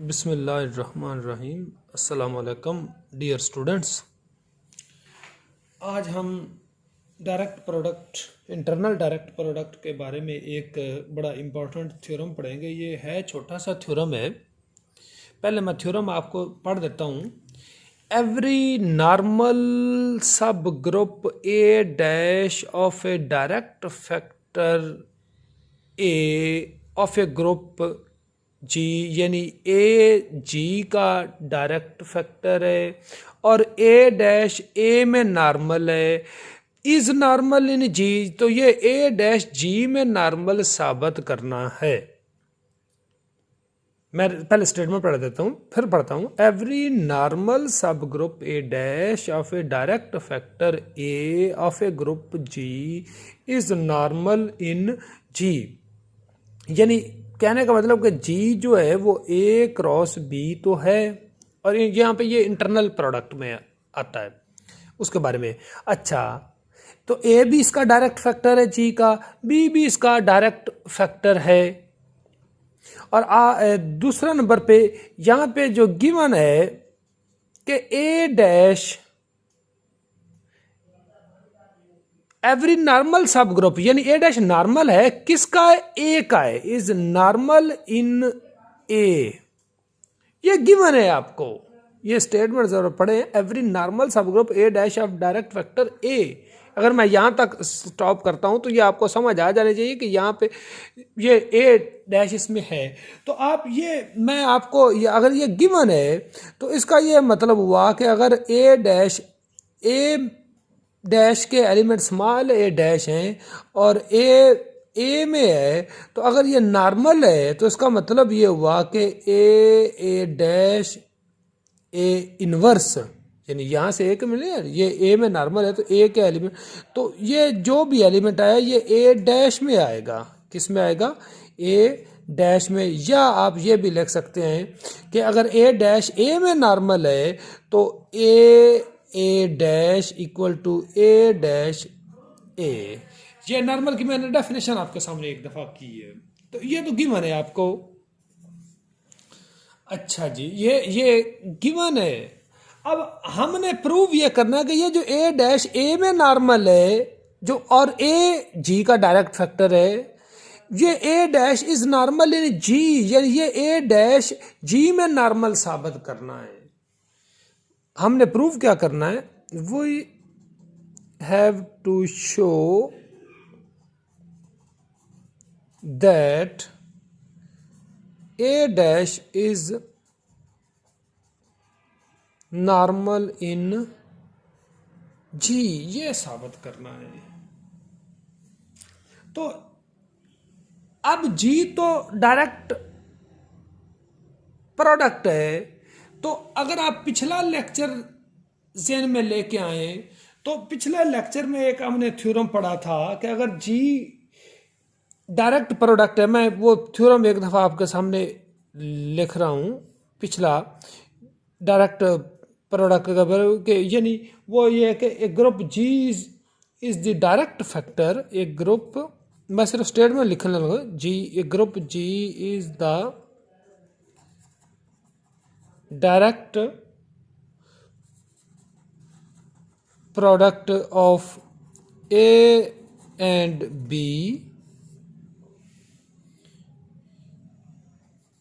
बिस्मिल्लाहिर्रहमानिर्रहीम। अस्सलाम वालेकुम डियर स्टूडेंट्स। आज हम direct product, internal direct product के बारे में एक बड़ा इम्पोर्टेंट थ्योरम पढ़ेंगे। ये है छोटा सा थ्योरम है। पहले मैं थ्योरम आपको पढ़ देता हूँ। Every normal subgroup A dash of A direct factor A of A group G, यानी ए जी का डायरेक्ट फैक्टर है और ए डैश ए में नॉर्मल है, इज नॉर्मल इन जी। तो ये ए डैश जी में नॉर्मल साबित करना है। मैं पहले स्टेटमेंट पढ़ देता हूँ फिर पढ़ता हूँ। Every normal subgroup A dash of A direct factor A of A group G is normal in G. यानी कहने का मतलब कि जी जो है वो ए क्रॉस बी तो है, और यहाँ पे ये इंटरनल प्रोडक्ट में आता है उसके बारे में। अच्छा, तो ए भी इसका डायरेक्ट फैक्टर है जी का, बी भी इसका डायरेक्ट फैक्टर है। और दूसरा नंबर पे यहाँ पे जो गिवन है कि ए डैश एवरी नॉर्मल सब ग्रुप, यानी ए डैश नॉर्मल है किसका है, ए का है, इज नॉर्मल इन ए। ये गिवन है आपको, ये स्टेटमेंट जरूर पढ़े। Every normal subgroup A dash of direct factor A. अगर मैं यहाँ तक स्टॉप करता हूँ तो ये आपको समझ आ जाना चाहिए कि यहाँ पे ये ए डैश इसमें है। तो आप ये मैं आपको अगर ये गिवन है तो इसका ये मतलब हुआ कि अगर ए डैश के एलिमेंट स्मॉल ए डैश हैं और ए में है, तो अगर ये नॉर्मल है तो इसका मतलब ये हुआ कि ए डैश ए इनवर्स, यानी यहाँ से एक मिले, ये ए में नॉर्मल है तो ए के एलिमेंट, तो ये जो भी एलिमेंट आया ये ए डैश में आएगा। किस में आएगा, ए डैश में। या आप ये भी लिख सकते हैं कि अगर ए डैश ए में नॉर्मल है तो A dash equal to A dash A. ये नॉर्मल की मैंने डेफिनेशन आपके सामने एक दफा की है, तो ये तो गिवन है आपको। अच्छा जी, ये गिवन है। अब हमने प्रूव ये करना है कि ये जो ए डैश ए में नॉर्मल है जो, और ए जी का डायरेक्ट फैक्टर है, ये ए dash is normal in G, यानी ये ए डैश जी में नॉर्मल साबित करना है। हमने प्रूव क्या करना है, we have to show that A dash is normal in G, ये साबित करना है। तो अब जी तो डायरेक्ट प्रोडक्ट है, तो अगर आप पिछला लेक्चर ज़हन में लेके आए तो पिछले लेक्चर में एक हमने थ्योरम पढ़ा था कि अगर जी डायरेक्ट प्रोडक्ट है, मैं वो थ्योरम एक दफ़ा आपके सामने लिख रहा हूँ। पिछला डायरेक्ट प्रोडक्ट का यानी वो ये है कि एक group G is the direct factor, एक ग्रुप, मैं सिर्फ स्टेटमेंट लिखने लगा, जी एक group G is the direct product of A and B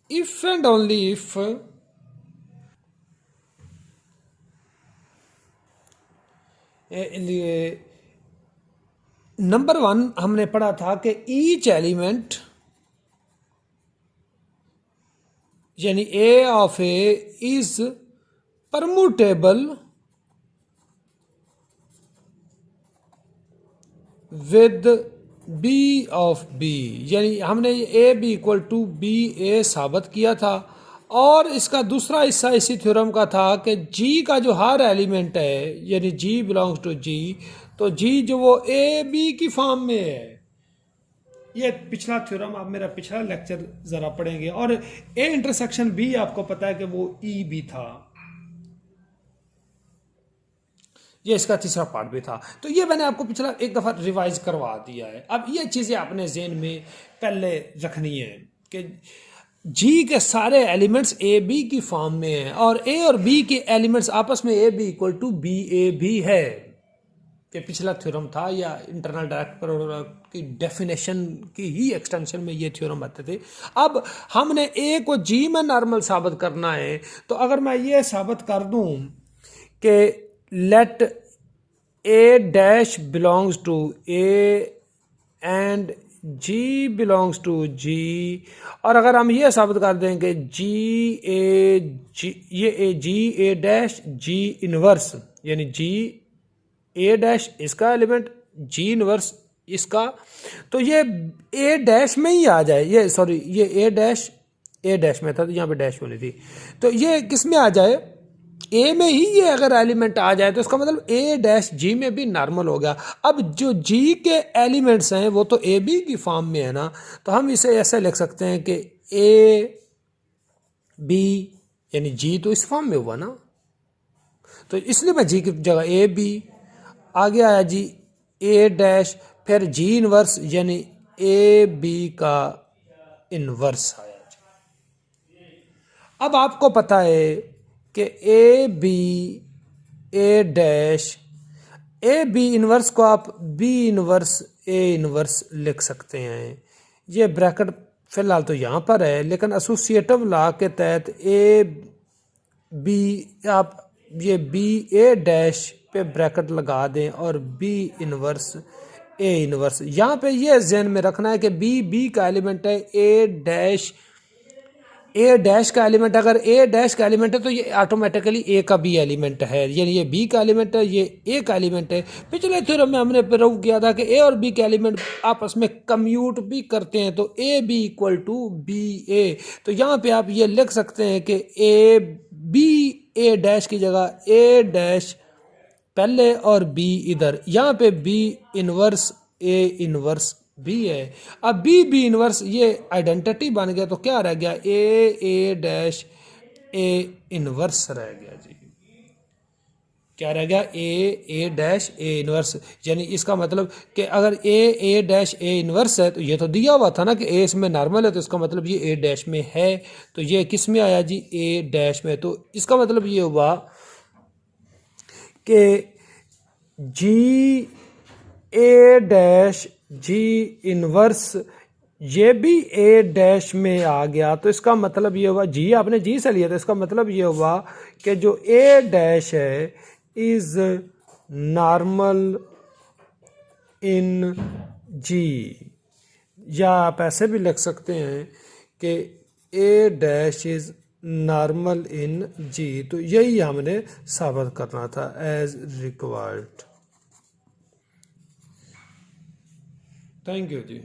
if and only if number 1 हमने पढ़ा था कि ईच एलिमेंट यानी A of A is permutable with B of B, यानी हमने A B equal to B A साबित किया था। और इसका दूसरा हिस्सा इसी थ्योरम का था कि जी का जो हर एलिमेंट है, यानी जी बिलोंग्स टू जी, तो जी जो वो ए बी की फॉर्म में है। ये पिछला थ्योरम, आप मेरा पिछला लेक्चर ज़रा पढ़ेंगे। और ए इंटरसेक्शन बी आपको पता है कि वो ई बी था, ये इसका तीसरा पार्ट भी था। तो ये मैंने आपको पिछला एक दफ़ा रिवाइज करवा दिया है। अब ये चीज़ें अपने ज़हन में पहले रखनी है कि जी के सारे एलिमेंट्स ए बी की फॉर्म में हैं और ए और बी के एलिमेंट्स आपस में A B equal to B A भी है। ये पिछला थ्योरम था या इंटरनल डायरेक्ट प्रोडक्ट की डेफिनेशन की ही एक्सटेंशन में ये थ्योरम आते थे। अब हमने ए को जी में नॉर्मल साबित करना है, तो अगर मैं ये साबित कर दूं कि let A dash belongs to A and G belongs to G, और अगर हम ये साबित कर दें कि जी ए डैश जी इनवर्स, यानी जी ए डैश इसका एलिमेंट जी इनवर्स इसका, तो ये ए डैश में ही आ जाए, ये सॉरी ये ए डैश में था तो यहाँ पे डैश होनी थी, तो ये किस में आ जाए, ए में ही ये अगर एलिमेंट आ जाए तो इसका मतलब ए डैश जी में भी नॉर्मल हो गया। अब जो जी के एलिमेंट्स हैं वो तो ए बी की फॉर्म में है ना, तो हम इसे ऐसे लिख सकते हैं कि ए बी यानी जी तो इस फॉर्म में हुआ ना, तो इसलिए मैं जी की जगह ए बी, आगे आया जी ए डैश, फिर जी इनवर्स यानी ए बी का इनवर्स आया जी। अब आपको पता है कि A B A dash, A B inverse को आप बी इनवर्स ए इनवर्स लिख सकते हैं। ये ब्रैकेट फिलहाल तो यहाँ पर है, लेकिन एसोसिएटिव लॉ के तहत ए बी आप ये बी ए डैश पे ब्रैकेट लगा दें और बी इनवर्स ए इनवर्स, यहाँ पे ये ज़हन में रखना है कि बी बी का एलिमेंट है, ए डैश का एलिमेंट, अगर ए डैश का एलिमेंट है तो ये ऑटोमेटिकली ए का बी एलिमेंट है, यानी ये बी का एलिमेंट है, ये ए का एलिमेंट है। पिछले थ्योरम में हमने प्रूव किया था कि ए और बी के एलिमेंट आपस में कम्यूट भी करते हैं, तो A B equal to B A, तो यहाँ पे आप ये लिख सकते हैं कि ए बी ए डैश की जगह ए डैश पहले और बी इधर, यहाँ पे B inverse A inverse B है। अब बी बी इनवर्स ये आइडेंटिटी बन गया, तो क्या रह गया, ए डैश ए इनवर्स रह गया जी। क्या रह गया, ए डैश ए इनवर्स, यानी इसका मतलब कि अगर ए डैश ए इनवर्स है तो ये तो दिया हुआ था ना कि ए इसमें नॉर्मल है, तो इसका मतलब ये ए डैश में है, तो ये किस में आया जी, ए डैश में। तो इसका मतलब ये हुआ कि जी ए डैश जी इनवर्स ये भी ए डैश में आ गया, तो इसका मतलब ये हुआ, जी आपने जी से लिया, तो इसका मतलब ये हुआ कि जो ए डैश है इज नॉर्मल इन जी, या आप ऐसे भी लिख सकते हैं कि A dash is normal in G. तो यही हमने साबित करना था as required. Thank you ji.